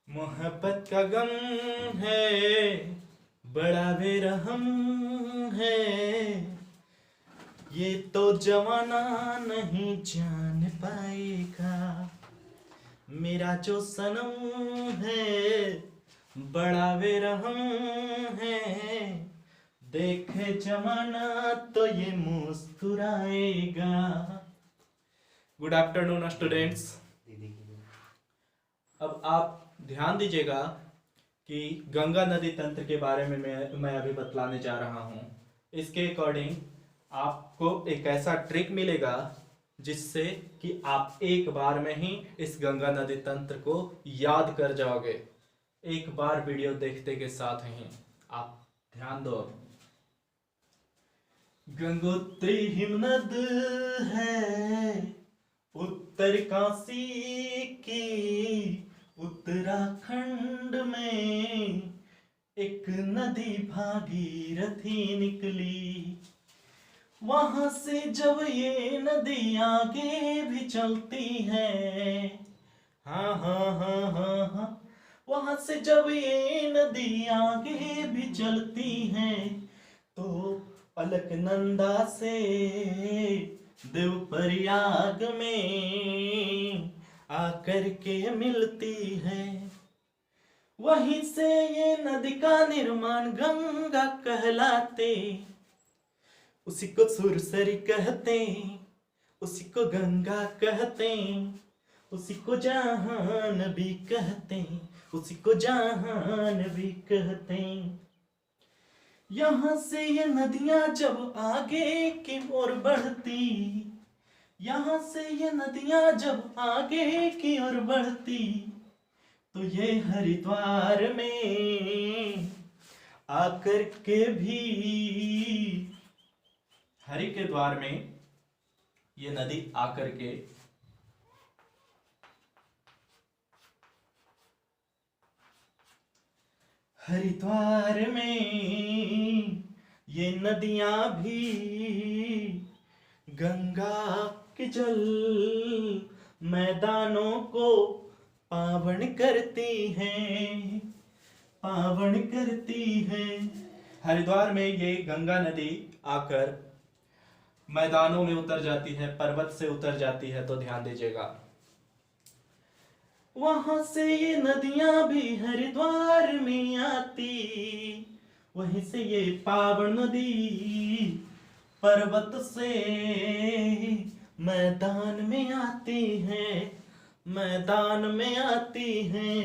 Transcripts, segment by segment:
मोहब्बत का गम है, बड़ा बेरहम है, ये तो जमाना नहीं जान पाएगा। मेरा जो सनम है, बड़ा बेरहम है, देखे जमाना तो ये मुस्कुराएगा। Good afternoon students. अब आप ध्यान दीजिएगा कि गंगा नदी तंत्र के बारे में मैं अभी बतलाने जा रहा हूँ। इसके अकॉर्डिंग आपको एक ऐसा ट्रिक मिलेगा जिससे कि आप एक बार में ही इस गंगा नदी तंत्र को याद कर जाओगे, एक बार वीडियो देखते के साथ ही। आप ध्यान दो। गंगोत्री हिमनद है उत्तर काशी की, उत्तराखंड में एक नदी भागीरथी निकली। वहां से जब ये नदी आगे भी चलती है, हाँ हाँ हाँ हाँ हाँ, वहां से जब ये नदी आगे भी चलती है तो अलकनंदा से देवप्रयाग में आकर के मिलती है। वहीं से ये नदी का निर्माण गंगा कहलाते, उसी को सुरसरी कहते, उसी को गंगा कहते, उसी को जहान भी कहते, उसी को जहान भी कहते। यहाँ से ये नदियां जब आगे की ओर बढ़ती, यहाँ से ये नदियां जब आगे की ओर बढ़ती तो ये हरिद्वार में आकर के भी, हरि के द्वार में ये नदी आकर के हरिद्वार में ये नदियां भी गंगा के जल मैदानों को पावन करती हैं, पावन करती हैं। हरिद्वार में ये गंगा नदी आकर मैदानों में उतर जाती है, पर्वत से उतर जाती है, तो ध्यान दीजिएगा। वहां से ये नदियां भी हरिद्वार में आती, वहीं से ये पावन नदी पर्वत से मैदान में आती है, मैदान में आती है।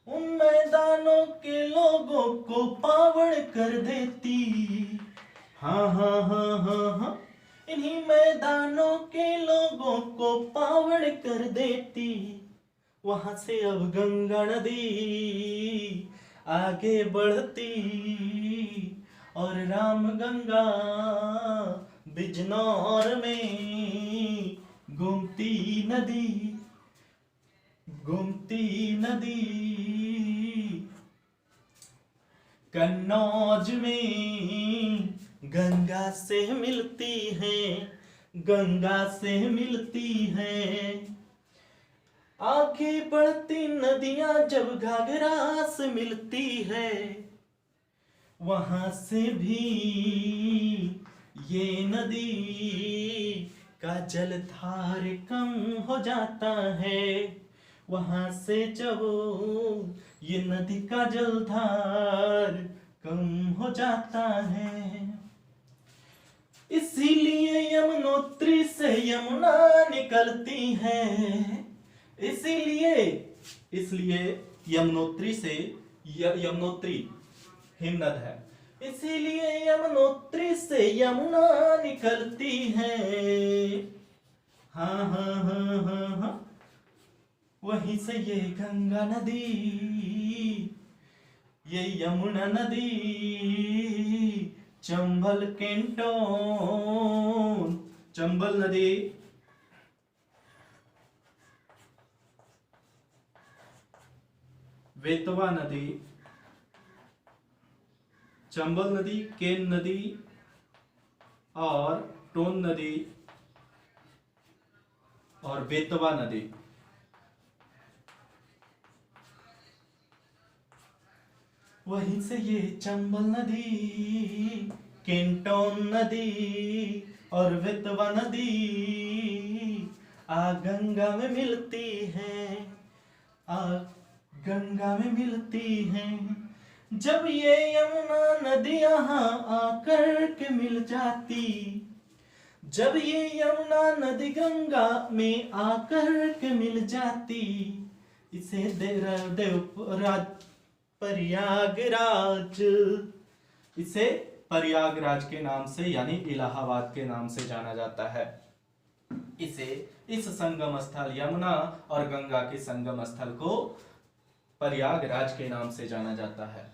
उन मैदानों के लोगों को पावन कर देती, हाँ हाँ हाँ हाँ हाँ, इन्हीं मैदानों के लोगों को पावन कर देती। वहां से अब गंगा नदी आगे बढ़ती और राम गंगा बिजनौर में गोमती नदी, गोमती नदी कन्नौज में गंगा से मिलती है, गंगा से मिलती है। आगे बढ़ती नदियां जब घाघरा से मिलती है, वहां से भी ये नदी का जलधार कम हो जाता है। वहां से जब ये नदी का जलधार कम हो जाता है, इसीलिए यमुनोत्री से यमुना निकलती है, इसलिए यमुनोत्री से यमुनोत्री हिमनद है, इसीलिए यमुनोत्री से यमुना निकलती है। हाँ हाँ हाँ हाँ हाँ, वहीं से ये गंगा नदी, ये यमुना नदी, चंबल कैंटोन, चंबल नदी, बेतवा नदी, चंबल नदी, केन नदी और टोन नदी और बेतवा नदी, वहीं से ये चंबल नदी, केंटोन नदी और बेतवा नदी आ गंगा में मिलती है, आ गंगा में मिलती हैं। जब ये यमुना नदी यहाँ आकर के मिल जाती, जब ये यमुना नदी गंगा में आकर के मिल जाती, इसे प्रयागराज, इसे प्रयागराज के नाम से यानी इलाहाबाद के नाम से जाना जाता है। इस संगम स्थल यमुना और गंगा के संगम स्थल को प्रयागराज के नाम से जाना जाता है।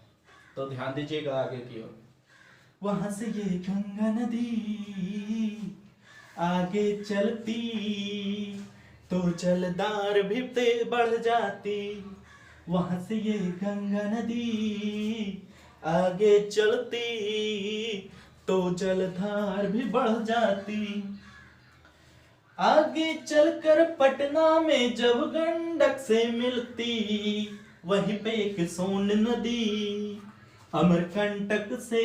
तो ध्यान दीजिएगा आगे की ओर। वहां से ये गंगा नदी आगे चलती तो जलधार भी बढ़ जाती। वहां से ये गंगा नदी आगे चलती तो जलधार भी बढ़ जाती। आगे चलकर पटना में जब गंडक से मिलती, वहीं पे एक सोन नदी अमरकंटक से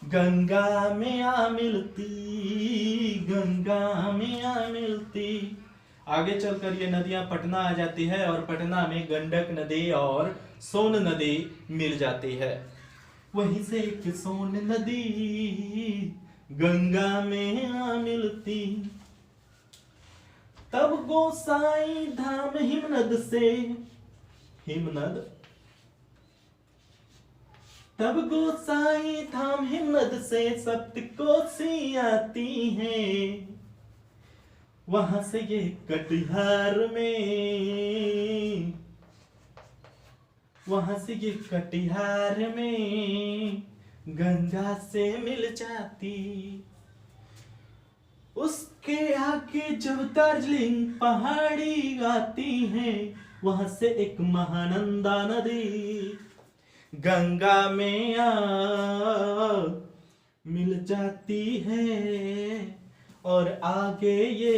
गंगा में आ मिलती, गंगा में आ मिलती। आगे चलकर ये नदियां पटना आ जाती है और पटना में गंडक नदी और सोन नदी मिल जाती है। वहीं से एक सोन नदी गंगा में आ मिलती। तब गोसाई धाम हिमनद से, हिमनद, तब गोसाई धाम हिमनद से सप्तकोसी आती हैं। वहां से ये कटिहार में, वहां से ये कटिहार में गंगा से मिल जाती। उसके आगे जब दार्जिलिंग पहाड़ी आती है, वहां से एक महानंदा नदी गंगा में आ मिल जाती है। और आगे ये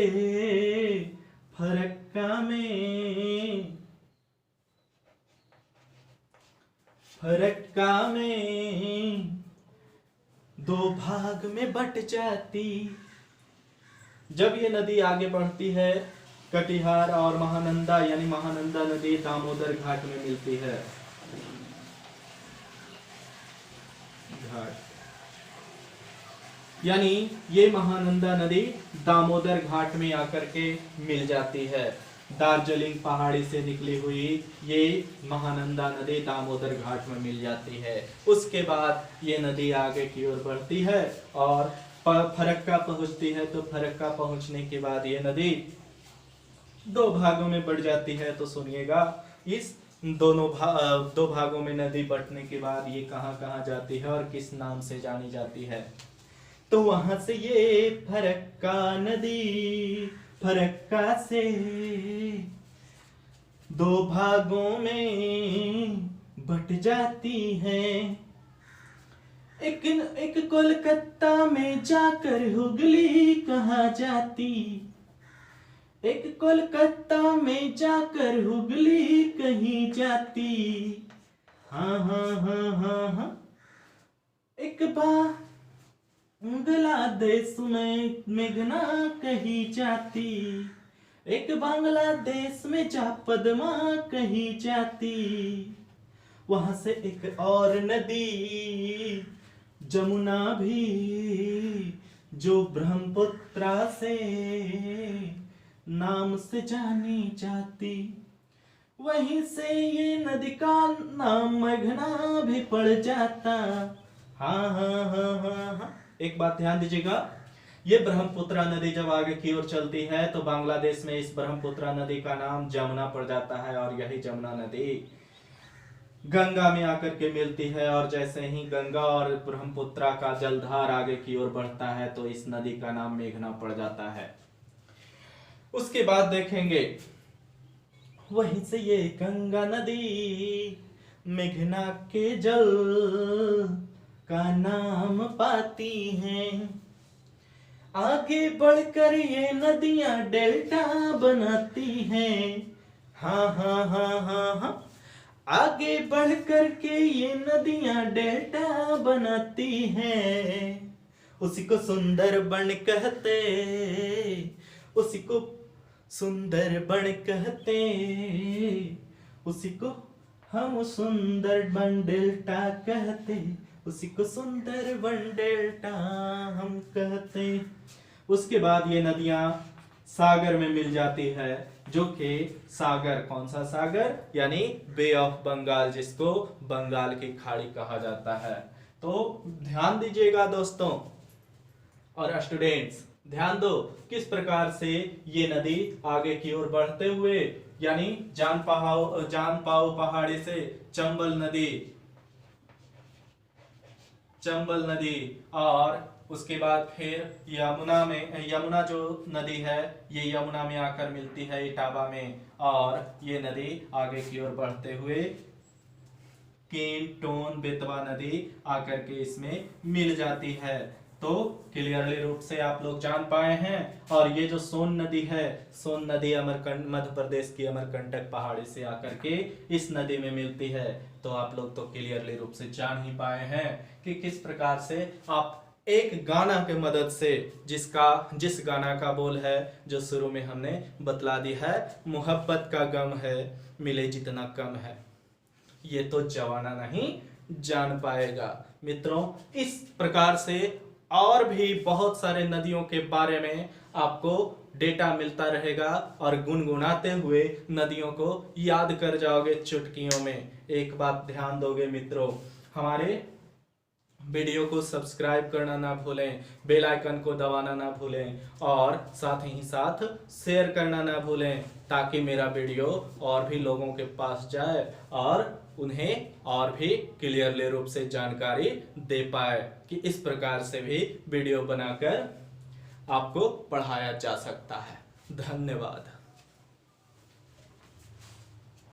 फरक्का में, फरक्का में दो भाग में बट जाती। जब ये नदी आगे बढ़ती है, कटिहार और महानंदा यानी महानंदा नदी दामोदर घाट में मिलती है। घाट यानी ये महानंदा नदी दामोदर घाट में आकर के मिल जाती है। दार्जिलिंग पहाड़ी से निकली हुई ये महानंदा नदी दामोदर घाट में मिल जाती है। उसके बाद ये नदी आगे की ओर बढ़ती है और फरक्का पहुंचती है। तो फरक्का पहुंचने के बाद ये नदी दो भागों में बढ़ जाती है। तो सुनिएगा, इस दो भागों में नदी बढ़ने के बाद ये कहां कहां जाती है और किस नाम से जानी जाती है। तो वहां से ये फरक्का नदी, फरक्का से दो भागों में बट जाती है। एक कोलकाता में जाकर हुगली कहा जाती, एक कोलकाता में जाकर हुगली कहीं जाती। हाँ हाँ हाँ हाँ हाँ। एक बांग्लादेश में मेघना कही जाती, एक बांग्लादेश में जा पद्मा कही जाती। वहां से एक और नदी जमुना भी, जो ब्रह्मपुत्रा से नाम से जानी जाती। वहीं से ये नदी का नाम मेघना भी पड़ जाता। हाँ हाँ हाँ हाँ हाँ। एक बात ध्यान दीजिएगा, ये ब्रह्मपुत्रा नदी जब आगे की ओर चलती है तो बांग्लादेश में इस ब्रह्मपुत्रा नदी का नाम जमुना पड़ जाता है और यही जमुना नदी गंगा में आकर के मिलती है। और जैसे ही गंगा और ब्रह्मपुत्रा का जलधार आगे की ओर बढ़ता है तो इस नदी का नाम मेघना पड़ जाता है। उसके बाद देखेंगे, वहीं से ये गंगा नदी मेघना के जल का नाम पाती हैं। आगे बढ़कर ये नदियां डेल्टा बनाती हैं। हाँ हाँ हाँ हाँ हाँ। आगे बढ़ कर के ये नदियां डेल्टा बनाती हैं, उसी को सुंदर बन कहते, उसी को सुंदर बन कहते, उसी को हम सुंदर बन डेल्टा कहते, उसी को सुंदर बन डेल्टा हम कहते। उसके बाद ये नदियां सागर में मिल जाती है, जो कि सागर, कौन सा सागर, यानी बे ऑफ बंगाल, जिसको बंगाल की खाड़ी कहा जाता है। तो ध्यान दीजिएगा दोस्तों और स्टूडेंट्स, ध्यान दो किस प्रकार से ये नदी आगे की ओर बढ़ते हुए, यानी जानपाओ पहाड़ी से चंबल नदी और उसके बाद फिर यमुना जो नदी है, ये यमुना में आकर मिलती है इटावा में, और ये नदी आगे की ओर बढ़ते हुए केन, टोन, बेतवा नदी आकर के इसमें मिल जाती है। तो क्लियरली रूप से आप लोग जान पाए हैं। और ये जो सोन नदी है, सोन नदी मध्य प्रदेश की अमरकंटक पहाड़ी से आकर के इस नदी में मिलती है। तो आप लोग तो क्लियरली रूप से जान ही पाए हैं कि किस प्रकार से आप एक गाना के मदद से, जिस गाना का बोल है जो शुरू में हमने बतला दी है, मोहब्बत का गम है मिले जितना कम है, ये तो जवाना नहीं जान पाएगा। मित्रों, इस प्रकार से और भी बहुत सारे नदियों के बारे में आपको डेटा मिलता रहेगा और गुनगुनाते हुए नदियों को याद कर जाओगे चुटकियों में। एक बात ध्यान दोगे मित्रों, हमारे वीडियो को सब्सक्राइब करना ना भूलें, बेल आइकन को दबाना ना भूलें और साथ ही साथ शेयर करना ना भूलें, ताकि मेरा वीडियो और भी लोगों के पास जाए और उन्हें और भी क्लियरली रूप से जानकारी दे पाए कि इस प्रकार से भी वीडियो बनाकर आपको पढ़ाया जा सकता है। धन्यवाद।